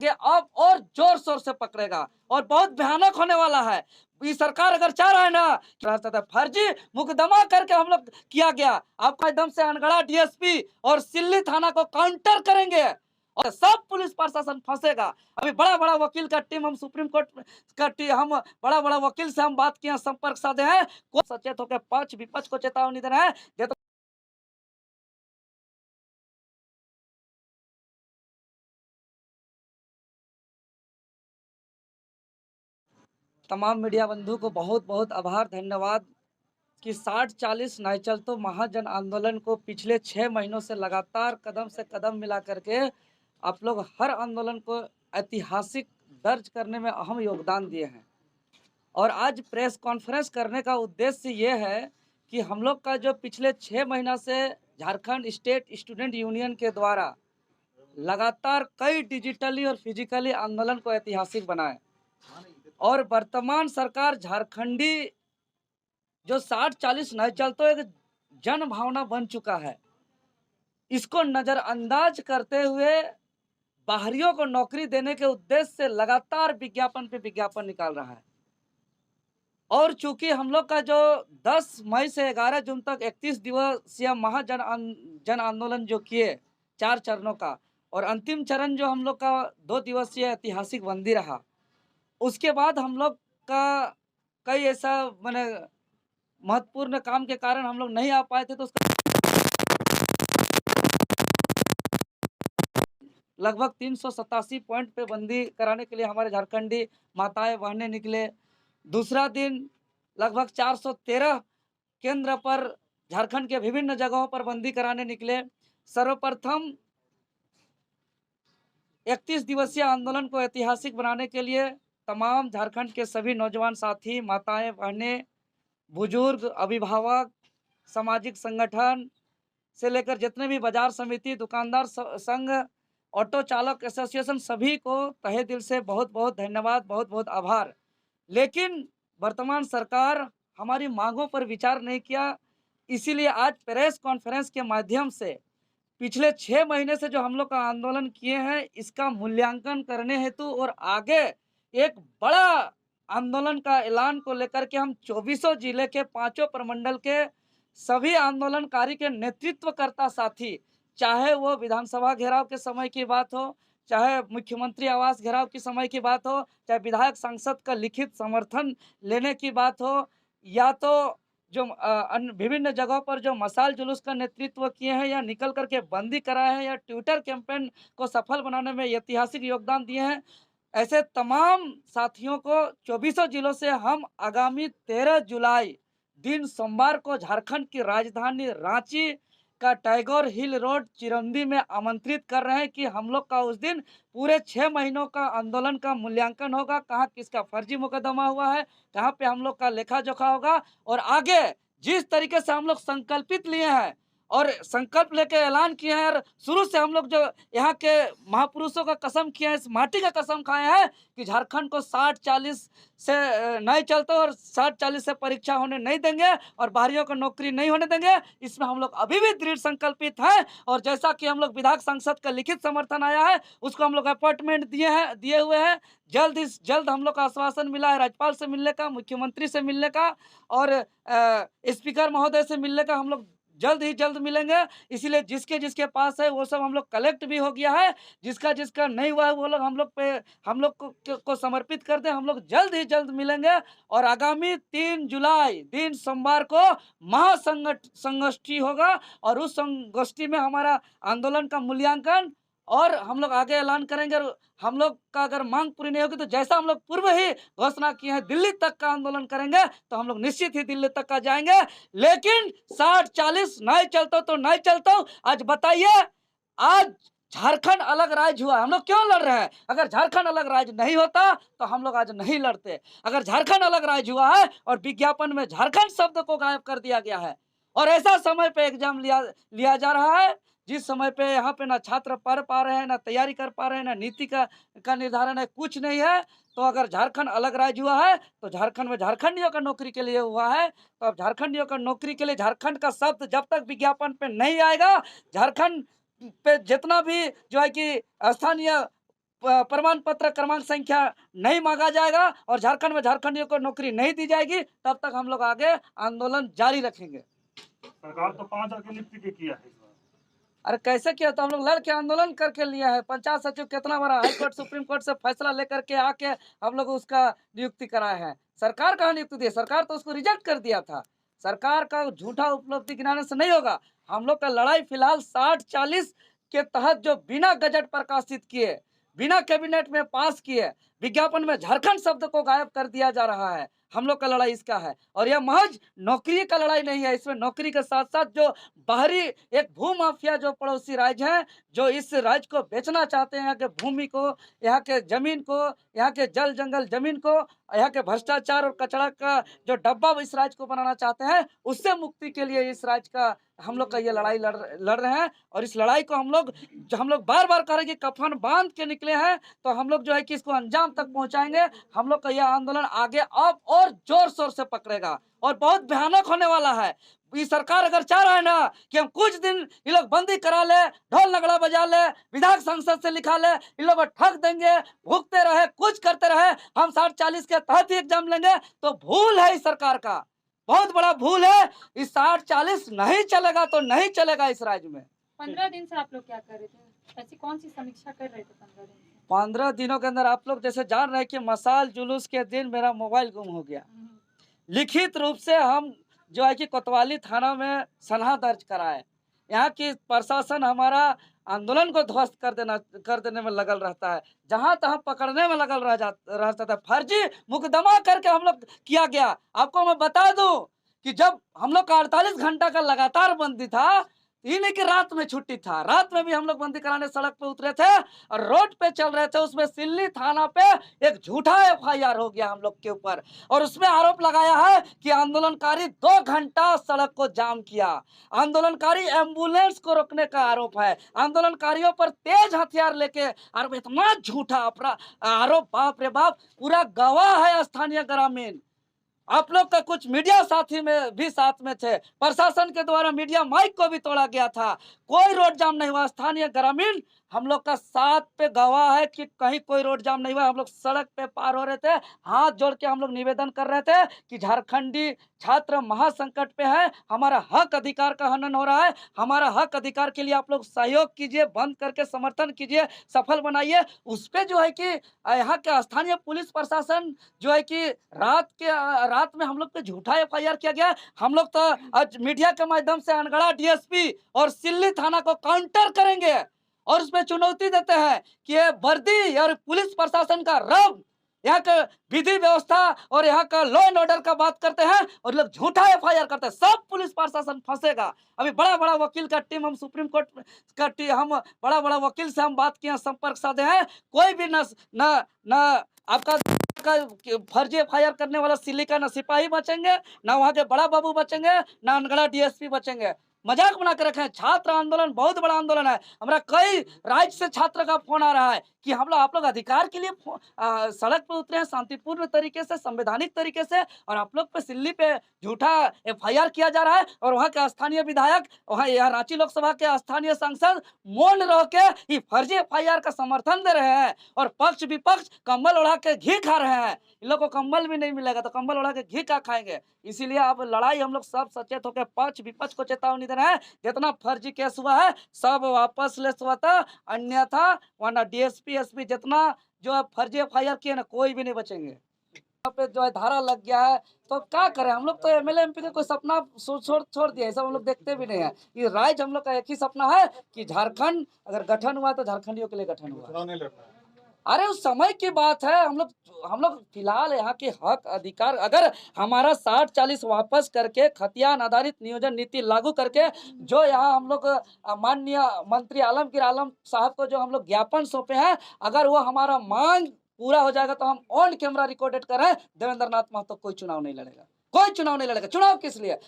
कि अब और जोर शोर से पकड़ेगा और बहुत भयानक होने वाला है। ये सरकार अगर चाह रहा है ना फर्जी मुकदमा करके हम लोग किया गया, आपका एकदम से अनगढ़ा डीएसपी और सिल्ली थाना को काउंटर करेंगे और सब पुलिस प्रशासन फंसेगा। अभी बड़ा बड़ा वकील का टीम हम सुप्रीम कोर्ट का टीम हम बड़ा बड़ा वकील से हम बात किए, संपर्क साधे हैं, को सचेत होकर पक्ष विपक्ष को चेतावनी दे रहे हैं। तमाम मीडिया बंधु को बहुत बहुत आभार, धन्यवाद कि 60-40 नहीं चल तो महाजन आंदोलन को पिछले 6 महीनों से लगातार कदम से कदम मिला करके आप लोग हर आंदोलन को ऐतिहासिक दर्ज करने में अहम योगदान दिए हैं। और आज प्रेस कॉन्फ्रेंस करने का उद्देश्य ये है कि हम लोग का जो पिछले 6 महीना से झारखंड स्टेट स्टूडेंट यूनियन के द्वारा लगातार कई डिजिटली और फिजिकली आंदोलन को ऐतिहासिक बनाए और वर्तमान सरकार झारखंडी जो 60-40 नहीं चल तो एक जन भावना बन चुका है, इसको नजरअंदाज करते हुए बाहरियों को नौकरी देने के उद्देश्य से लगातार विज्ञापन पे विज्ञापन निकाल रहा है। और चूंकि हम लोग का जो 10 मई से 11 जून तक 31 दिवसीय जन आंदोलन जो किए 4 चरणों का, और अंतिम चरण जो हम लोग का 2 दिवसीय ऐतिहासिक बंदी रहा, उसके बाद हम लोग का कई ऐसा मैंने महत्वपूर्ण काम के कारण हम लोग नहीं आ पाए थे, तो उसका लगभग 387 पॉइंट पे बंदी कराने के लिए हमारे झारखंडी माताएं बहनें निकले। दूसरा दिन लगभग 413 केंद्र पर झारखंड के विभिन्न जगहों पर बंदी कराने निकले। सर्वप्रथम 31 दिवसीय आंदोलन को ऐतिहासिक बनाने के लिए तमाम झारखंड के सभी नौजवान साथी, माताएं बहनें, बुजुर्ग, अभिभावक, सामाजिक संगठन से लेकर जितने भी बाजार समिति, दुकानदार संघ, ऑटो चालक एसोसिएशन, सभी को तहे दिल से बहुत बहुत धन्यवाद, बहुत बहुत आभार। लेकिन वर्तमान सरकार हमारी मांगों पर विचार नहीं किया, इसीलिए आज प्रेस कॉन्फ्रेंस के माध्यम से पिछले 6 महीने से जो हम लोग का आंदोलन किए हैं, इसका मूल्यांकन करने हेतु और आगे एक बड़ा आंदोलन का ऐलान को लेकर के हम 24 जिले के 5 प्रमंडल के सभी आंदोलनकारी के नेतृत्वकर्ता साथी, चाहे वो विधानसभा घेराव के समय की बात हो, चाहे मुख्यमंत्री आवास घेराव की समय की बात हो, चाहे विधायक सांसद का लिखित समर्थन लेने की बात हो, या तो जो विभिन्न जगहों पर जो मसाल जुलूस का नेतृत्व किए हैं, या निकल करके बंदी कराए हैं, या ट्विटर कैंपेन को सफल बनाने में ऐतिहासिक योगदान दिए हैं, ऐसे तमाम साथियों को 24 जिलों से हम आगामी 13 जुलाई दिन सोमवार को झारखंड की राजधानी रांची का टैगोर हिल रोड चिरौंदी में आमंत्रित कर रहे हैं कि हम लोग का उस दिन पूरे 6 महीनों का आंदोलन का मूल्यांकन होगा, कहाँ किसका फर्जी मुकदमा हुआ है, कहाँ पे हम लोग का लेखा जोखा होगा, और आगे जिस तरीके से हम लोग संकल्पित लिए हैं और संकल्प लेके ऐलान किए हैं, और शुरू से हम लोग जो यहाँ के महापुरुषों का कसम किए हैं, इस माटी का कसम खाए हैं कि झारखंड को 60-40 से नहीं चलते और 60-40 से परीक्षा होने नहीं देंगे और बाहरियों को नौकरी नहीं होने देंगे, इसमें हम लोग अभी भी दृढ़ संकल्पित हैं। और जैसा कि हम लोग विधायक सांसद का लिखित समर्थन आया है, उसको हम लोग अपॉइंटमेंट दिए हुए हैं। जल्द ही जल्द हम लोग का आश्वासन मिला है राज्यपाल से मिलने का, मुख्यमंत्री से मिलने का, और स्पीकर महोदय से मिलने का। हम लोग जल्द ही जल्द मिलेंगे, इसीलिए जिसके जिसके पास है वो सब हम लोग कलेक्ट भी हो गया है, जिसका जिसका नहीं हुआ है वो लोग हम लोग को समर्पित कर दें। हम लोग जल्द ही जल्द मिलेंगे और आगामी 3 जुलाई दिन सोमवार को महासंगोष्ठी होगा, और उस संगोष्ठी में हमारा आंदोलन का मूल्यांकन और हम लोग आगे ऐलान करेंगे। हम लोग का अगर मांग पूरी नहीं होगी तो जैसा हम लोग पूर्व ही घोषणा किए हैं दिल्ली तक का आंदोलन करेंगे, तो हम लोग निश्चित ही दिल्ली तक का जाएंगे। लेकिन 60-40 नहीं चलता तो नहीं चलता। आज बताइए, आज झारखंड अलग राज्य हुआ, हम लोग क्यों लड़ रहे हैं? अगर झारखंड अलग राज्य नहीं होता तो हम लोग आज नहीं लड़ते। अगर झारखंड अलग राज्य हुआ है और विज्ञापन में झारखंड शब्द को गायब कर दिया गया है, और ऐसा समय पे एग्जाम लिया जा रहा है जिस समय पे यहाँ पे ना छात्र पढ़ पा रहे हैं, ना तैयारी कर पा रहे हैं, ना नीति का निर्धारण है, कुछ नहीं है। तो अगर झारखंड अलग राज्य हुआ है तो झारखंड में झारखंडियों का नौकरी के लिए हुआ है, तो अब झारखंडियों का नौकरी के लिए झारखंड का शब्द जब तक विज्ञापन पे नहीं आएगा, झारखंड पे जितना भी जो है कि स्थानीय प्रमाण पत्र क्रमांक संख्या नहीं मांगा जाएगा और झारखंड में झारखंडियों को नौकरी नहीं दी जाएगी, तब तक हम लोग आगे आंदोलन जारी रखेंगे। सरकार तो 5 की नियुक्ति किया है इस बार। अरे कैसे किया? तो हम लोग लड़के आंदोलन करके लिया है। पंचायत सचिव कितना बड़ा हाई कोर्ट सुप्रीम कोर्ट से फैसला लेकर के आके हम लोग उसका नियुक्ति कराए हैं। सरकार कहाँ नियुक्ति दी? सरकार तो उसको रिजेक्ट कर दिया था। सरकार का झूठा उपलब्धि गिनाने से नहीं होगा। हम लोग का लड़ाई फिलहाल 60-40 के तहत जो बिना गजट प्रकाशित किए, बिना कैबिनेट में पास किए, विज्ञापन में झारखंड शब्द को गायब कर दिया जा रहा है। हम लोग का लड़ाई इसका है और यह महज नौकरी का लड़ाई नहीं है। इसमें नौकरी के साथ साथ जो बाहरी एक भू माफिया जो पड़ोसी राज्य हैं, जो इस राज्य को बेचना चाहते हैं, यहाँ के भूमि को, यहाँ के जमीन को, यहाँ के जल जंगल जमीन को, यहाँ के भ्रष्टाचार और कचरा का जो डब्बा इस राज्य को बनाना चाहते हैं, उससे मुक्ति के लिए इस राज्य का हम लोग का ये लड़ाई लड़ रहे हैं। और इस लड़ाई को हम लोग बार बार कह रहे हैं कि कफन बांध के निकले हैं, तो हम लोग जो है कि इसको अंजाम तक पहुंचाएंगे। हम लोग का यह आंदोलन आगे अब और जोर शोर से पकड़ेगा और बहुत भयानक होने वाला है। ये सरकार अगर चाह रहा है ना कि हम कुछ दिन ये लोग बंदी करा ले, ढोल नगड़ा बजा ले, विधायक संसद से लिखा ले, इन लोग ठग देंगे, भुगते रहे, कुछ करते रहे, हम 60-40 के तहत ही एग्जाम लेंगे, तो भूल है इस सरकार का, बहुत बड़ा भूल है। इस 60-40 नहीं चलेगा तो नहीं चलेगा इस राज्य में। 15 दिन से आप लोग क्या कर रहे थे? ऐसी कौन सी समीक्षा कर रहे थे 15 दिन से? 15 दिनों के अंदर आप लोग जैसे जान रहे हैं कि मसाल जुलूस के दिन मेरा मोबाइल गुम हो गया। लिखित रूप से हम जो है कि कोतवाली थाना में सनहा दर्ज कराए। यहाँ की प्रशासन हमारा आंदोलन को ध्वस्त कर देने में लगल रहता है, जहां तहां पकड़ने में लगल रहता था। फर्जी मुकदमा करके हम लोग किया गया। आपको मैं बता दूं कि जब हम लोग का 48 घंटा का लगातार बंदी था, ये नहीं कि रात में छुट्टी था, रात में भी हम लोग बंदी कराने सड़क पे उतरे थे और रोड पे चल रहे थे। उसमें सिल्ली थाना पे एक झूठा FIR हो गया हम लोग के ऊपर और उसमें आरोप लगाया है कि आंदोलनकारी 2 घंटा सड़क को जाम किया। आंदोलनकारी एम्बुलेंस को रोकने का आरोप है। आंदोलनकारियों पर तेज हथियार लेके आरोप, इतना झूठा आरोप, बाप रे बाप। पूरा गवाह है स्थानीय ग्रामीण, आप लोग का कुछ मीडिया साथी में भी साथ में थे। प्रशासन के द्वारा मीडिया माइक को भी तोड़ा गया था, कोई रोड जाम नहीं हुआ। स्थानीय ग्रामीण हम लोग का साथ पे गवाह है कि कहीं कोई रोड जाम नहीं हुआ। हम लोग सड़क पे पार हो रहे थे, हाथ जोड़ के हम लोग निवेदन कर रहे थे कि झारखंडी छात्र महासंकट पे है, हमारा हक अधिकार का हनन हो रहा है, हमारा हक अधिकार के लिए आप लोग सहयोग कीजिए, बंद करके समर्थन कीजिए, सफल बनाइए। उस पे जो है कि यहाँ के स्थानीय पुलिस प्रशासन जो है कि रात में हम लोग पे झूठा FIR किया गया। हम लोग तो आज मीडिया के माध्यम से अनगढ़ा DSP और सिल्ली थाना को काउंटर करेंगे और उसमें चुनौती देते हैं कि ये वर्दी और पुलिस प्रशासन का रब, यहाँ का विधि व्यवस्था और यहाँ का लॉ एंड ऑर्डर का बात करते हैं और लोग झूठा FIR करते हैं। सब पुलिस प्रशासन फंसेगा। अभी बड़ा बड़ा वकील का टीम, हम सुप्रीम कोर्ट का टीम, हम बड़ा बड़ा वकील से हम बात किए, संपर्क साधे हैं। कोई भी न आपका फर्जी FIR करने वाला सिल्ली का न सिपाही बचेंगे, ना वहाँ के बड़ा बाबू बचेंगे, ना अनगढ़ा DSP बचेंगे। मजाक बना के रखे हैं। छात्र आंदोलन बहुत बड़ा आंदोलन है। हमारा कई राज्य से छात्र का फोन आ रहा है कि आप लोग अधिकार के लिए सड़क पे उतरे हैं शांतिपूर्ण तरीके से, संवैधानिक तरीके से, और आप लोग पे सिल्ली पे झूठा FIR किया जा रहा है। और वहाँ के स्थानीय विधायक, वहाँ यहाँ रांची लोकसभा के स्थानीय सांसद मौन रह के ही फर्जी FIR का समर्थन दे रहे हैं और पक्ष विपक्ष कम्बल ओढ़ा के घी खा रहे हैं। इन लोग को कम्बल भी नहीं मिलेगा तो कम्बल ओढ़ा के घी क्या खाएंगे? इसीलिए अब लड़ाई हम लोग सब सचेत होकर पक्ष विपक्ष को चेतावनी दे रहे हैं। जितना फर्जी केस हुआ है सब वापस ले स्वतः, अन्यथा वरना DSP SP जितना जो है फर्जी FIR किए ना, कोई भी नहीं बचेंगे। पे जो है धारा लग गया है तो क्या करें? हम लोग तो MLA MP का कोई सपना छोड़ दिया है, सब हम लोग देखते भी नहीं है। ये राज्य हम लोग का एक ही सपना है कि झारखंड अगर गठन हुआ तो झारखंडियों के लिए गठन हुआ। अरे उस समय की बात है। हम लोग फिलहाल यहाँ के हक अधिकार, अगर हमारा 60-40 वापस करके खतियान आधारित नियोजन नीति लागू करके जो यहाँ हम लोग माननीय मंत्री आलमगीर आलम साहब को जो हम लोग ज्ञापन सौंपे हैं, अगर वो हमारा मांग पूरा हो जाएगा तो हम ऑन कैमरा रिकॉर्डेड कर रहे हैं, देवेंद्र नाथ महतो कोई चुनाव नहीं लड़ेगा। कोई चुनाव नहीं लड़ेगा। चुनाव किस लिए?